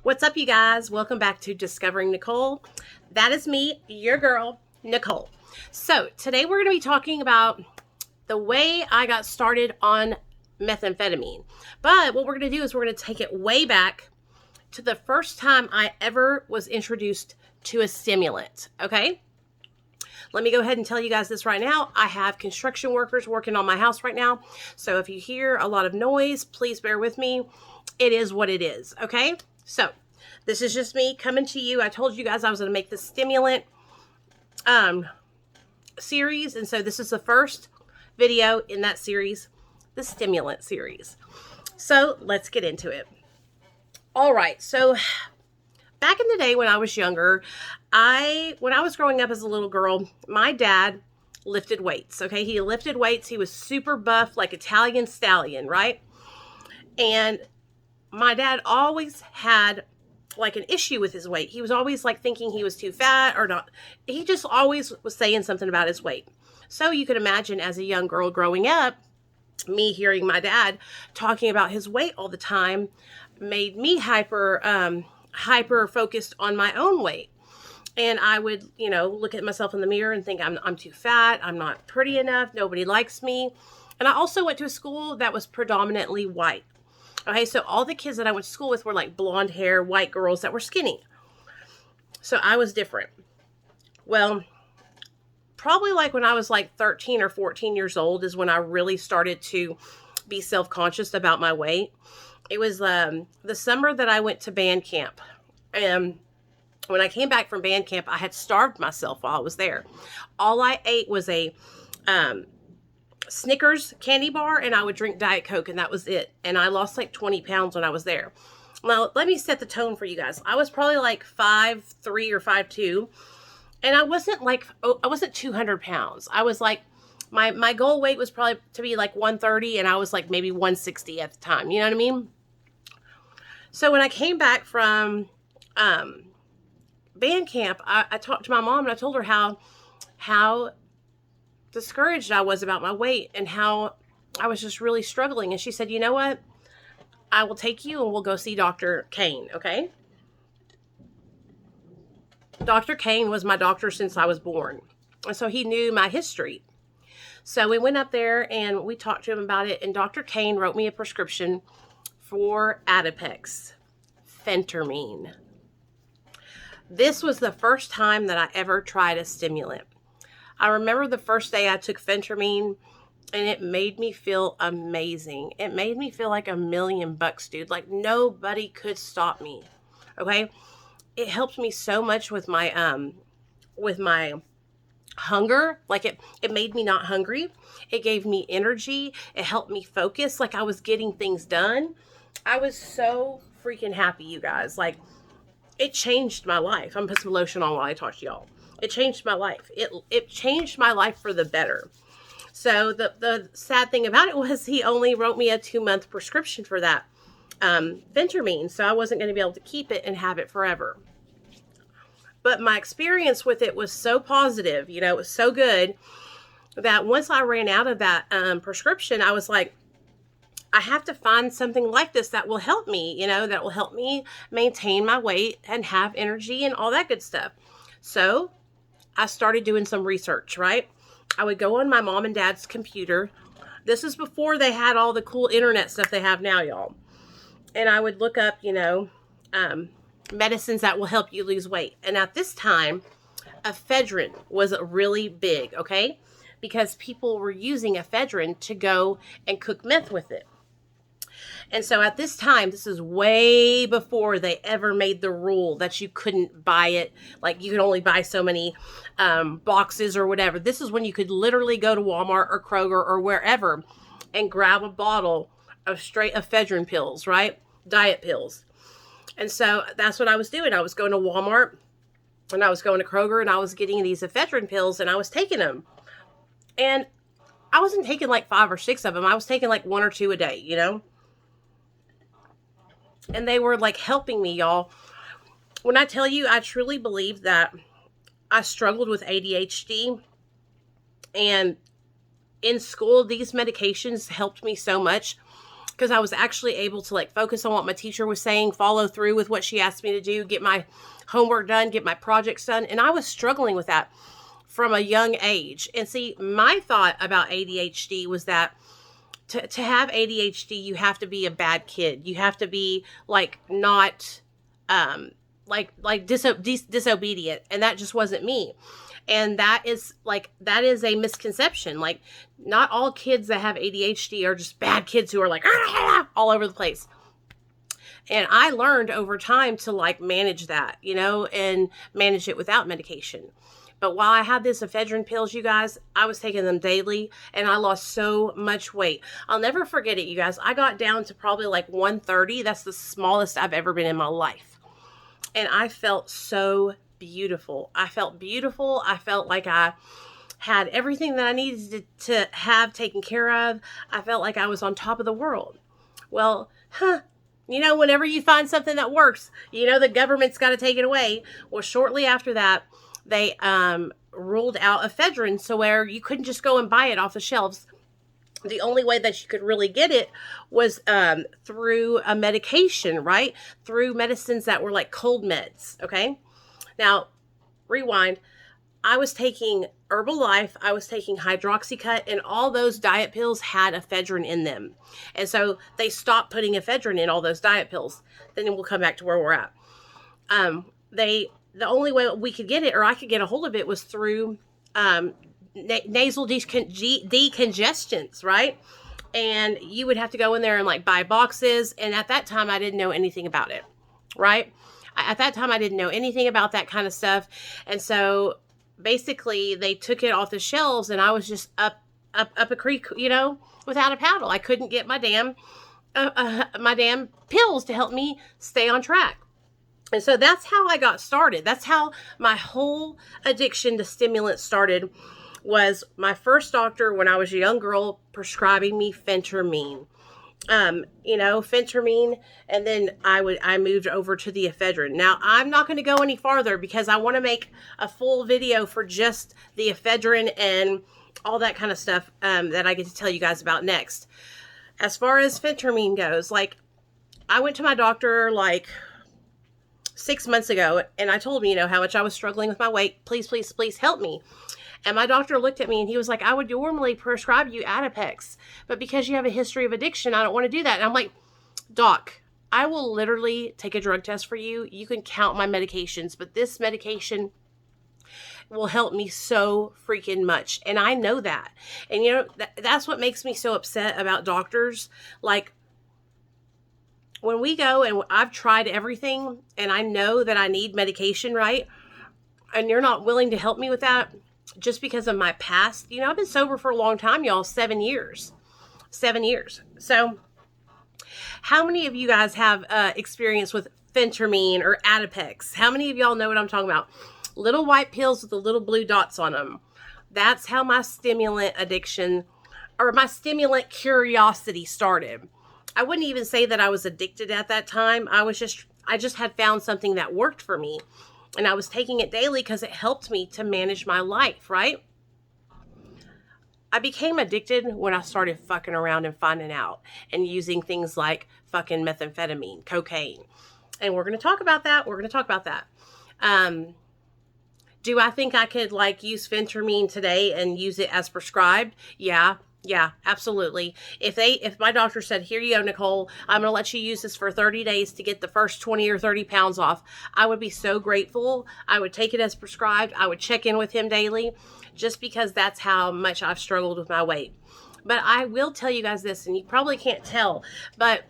What's up, you guys? Welcome back to Discovering Nicole. That is me, your girl, Nicole. So, today we're going to be talking about the way I got started on methamphetamine. But what we're going to do is we're going to take it way back to the first time I ever was introduced to a stimulant, okay? Let me go ahead and tell you guys this right now. I have construction workers working on my house right now. So if you hear a lot of noise, please bear with me. It is what it is, okay? So this is just me coming to you. I told you guys I was going to make the stimulant series. And so this is the first video in that series, the stimulant series. So let's get into it. All right. So back in the day when I was younger, when I was growing up as a little girl, my dad lifted weights. Okay. He lifted weights. He was super buff, like Italian stallion, right? And my dad always had like an issue with his weight. He was always like thinking he was too fat or not. He just always was saying something about his weight. So you could imagine as a young girl growing up, me hearing my dad talking about his weight all the time made me hyper focused on my own weight. And I would, look at myself in the mirror and think I'm too fat. I'm not pretty enough. Nobody likes me. And I also went to a school that was predominantly white. Okay, so all the kids that I went to school with were like blonde hair, white girls that were skinny. So I was different. Well, probably like when I was like 13 or 14 years old is when I really started to be self-conscious about my weight. It was the summer that I went to band camp. And when I came back from band camp, I had starved myself while I was there. All I ate was a Snickers candy bar, and I would drink Diet Coke, and that was it. And I lost like 20 pounds when I was there. Now, let me set the tone for you guys. I was probably like 5'3" or 5'2", and I wasn't 200 pounds. I was like, my goal weight was probably to be like 130, and I was like maybe 160 at the time. You know what I mean? So when I came back from band camp, I talked to my mom, and I told her how discouraged I was about my weight and how I was just really struggling. And she said, you know what? I will take you and we'll go see Dr. Kane, okay? Dr. Kane was my doctor since I was born. And so he knew my history. So we went up there and we talked to him about it. And Dr. Kane wrote me a prescription for Adipex, Phentermine. This was the first time that I ever tried a stimulant. I remember the first day I took Phentermine, and it made me feel amazing. It made me feel like $1,000,000, dude. Like nobody could stop me. Okay? It helped me so much with my hunger. Like it made me not hungry. It gave me energy. It helped me focus. Like I was getting things done. I was so freaking happy, you guys. Like it changed my life. I'm gonna put some lotion on while I talk to y'all. It changed my life. It changed my life for the better. So the sad thing about it was he only wrote me a 2-month prescription for that Phentermine. So I wasn't going to be able to keep it and have it forever. But my experience with it was so positive. It was so good that once I ran out of that prescription, I was like, I have to find something like this that will help me, that will help me maintain my weight and have energy and all that good stuff. So I started doing some research, right? I would go on my mom and dad's computer. This is before they had all the cool internet stuff they have now, y'all. And I would look up, medicines that will help you lose weight. And at this time, ephedrine was really big, okay? Because people were using ephedrine to go and cook meth with it. And so at this time, this is way before they ever made the rule that you couldn't buy it. Like you could only buy so many boxes or whatever. This is when you could literally go to Walmart or Kroger or wherever and grab a bottle of straight ephedrine pills, right? Diet pills. And so that's what I was doing. I was going to Walmart and I was going to Kroger and I was getting these ephedrine pills and I was taking them. And I wasn't taking like 5 or 6 of them. I was taking like 1 or 2 a day, And they were like helping me, y'all. When I tell you, I truly believe that I struggled with ADHD. And in school, these medications helped me so much. because I was actually able to like focus on what my teacher was saying, follow through with what she asked me to do, get my homework done, get my projects done. And I was struggling with that from a young age. And see, my thought about ADHD was that to have ADHD, you have to be a bad kid. You have to be like not disobedient, and that just wasn't me. And that is a misconception. Like, not all kids that have ADHD are just bad kids who are like all over the place. And I learned over time to like manage that, and manage it without medication. But while I had this ephedrine pills, you guys, I was taking them daily, and I lost so much weight. I'll never forget it, you guys. I got down to probably like 130. That's the smallest I've ever been in my life. And I felt so beautiful. I felt beautiful. I felt like I had everything that I needed to have taken care of. I felt like I was on top of the world. Well, whenever you find something that works, the government's got to take it away. Well, shortly after that, they ruled out ephedrine, so where you couldn't just go and buy it off the shelves. The only way that you could really get it was through a medication, right? Through medicines that were like cold meds, okay? Now, rewind. I was taking Herbalife, I was taking Hydroxycut, and all those diet pills had ephedrine in them. And so they stopped putting ephedrine in all those diet pills. Then we'll come back to where we're at. The only way we could get it, or I could get a hold of it, was through nasal decongestants, right? And you would have to go in there and like buy boxes. And at that time, I didn't know anything about it, right? At that time, I didn't know anything about that kind of stuff. And so basically they took it off the shelves, and I was just up a creek, without a paddle. I couldn't get my damn pills to help me stay on track. And so that's how I got started. That's how my whole addiction to stimulants started. Was my first doctor, when I was a young girl, prescribing me Phentermine. Phentermine, and then I moved over to the ephedrine. Now, I'm not going to go any farther because I want to make a full video for just the ephedrine and all that kind of stuff that I get to tell you guys about next. As far as Phentermine goes, like, I went to my doctor like 6 months ago, and I told him, how much I was struggling with my weight. Please, please, please help me. And my doctor looked at me and he was like, I would normally prescribe you Adipex, but because you have a history of addiction, I don't want to do that. And I'm like, Doc, I will literally take a drug test for you. You can count my medications, but this medication will help me so freaking much. And I know that. And that's what makes me so upset about doctors. Like, when we go and I've tried everything and I know that I need medication, right? And you're not willing to help me with that just because of my past. I've been sober for a long time, y'all. 7 years. 7 years. So how many of you guys have experience with Phentermine or Adipex? How many of y'all know what I'm talking about? Little white pills with the little blue dots on them. That's how my stimulant addiction, or my stimulant curiosity, started. I wouldn't even say that I was addicted at that time. I just had found something that worked for me. And I was taking it daily because it helped me to manage my life, right? I became addicted when I started fucking around and finding out and using things like fucking methamphetamine, cocaine. And we're going to talk about that. Do I think I could like use Phentermine today and use it as prescribed? Yeah, absolutely. If my doctor said, here you go, Nicole, I'm going to let you use this for 30 days to get the first 20 or 30 pounds off, I would be so grateful. I would take it as prescribed. I would check in with him daily, just because that's how much I've struggled with my weight. But I will tell you guys this, and you probably can't tell, but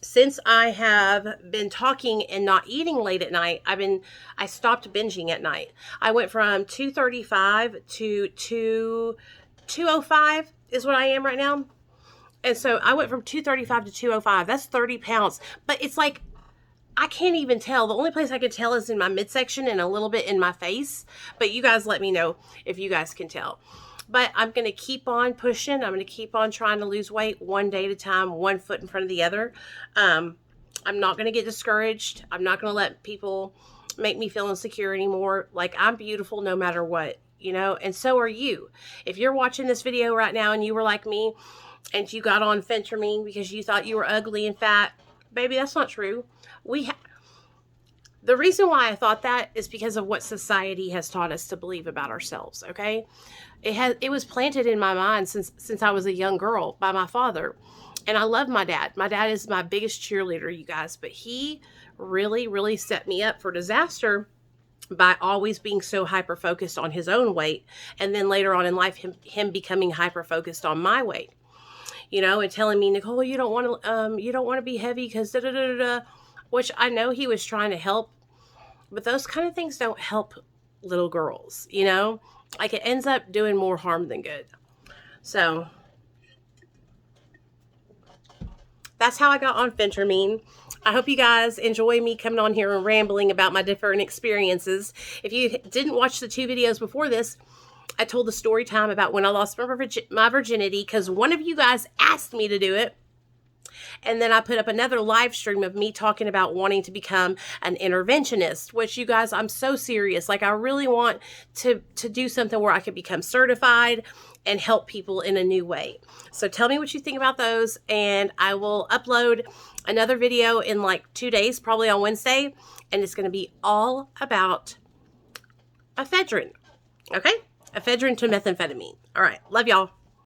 since I have been talking and not eating late at night, I stopped binging at night. I went from 235 to 205 is what I am right now. And so I went from 235 to 205. That's 30 pounds. But it's like, I can't even tell. The only place I can tell is in my midsection and a little bit in my face. But you guys let me know if you guys can tell. But I'm going to keep on pushing. I'm going to keep on trying to lose weight one day at a time, one foot in front of the other. I'm not going to get discouraged. I'm not going to let people make me feel insecure anymore. Like, I'm beautiful no matter what. And so are you. If you're watching this video right now and you were like me and you got on Phentermine because you thought you were ugly and fat. Baby, that's not true. The reason why I thought that is because of what society has taught us to believe about ourselves, okay? It was planted in my mind since I was a young girl by my father. And I love my dad. My dad is my biggest cheerleader, you guys, but he really, really set me up for disaster by always being so hyper focused on his own weight, and then later on in life him becoming hyper focused on my weight. And telling me, Nicole, you don't want to be heavy because da da da da, which I know he was trying to help, but those kind of things don't help little girls. Like, it ends up doing more harm than good. So that's how I got on Phentermine. I hope you guys enjoy me coming on here and rambling about my different experiences. If you didn't watch the 2 videos before this, I told the story time about when I lost my virginity because one of you guys asked me to do it. And then I put up another live stream of me talking about wanting to become an interventionist, which, you guys, I'm so serious. Like, I really want to do something where I could become certified and help people in a new way. So tell me what you think about those, and I will upload another video in like 2 days, probably on Wednesday, and it's going to be all about ephedrine. Okay? Ephedrine to methamphetamine. All right. Love y'all.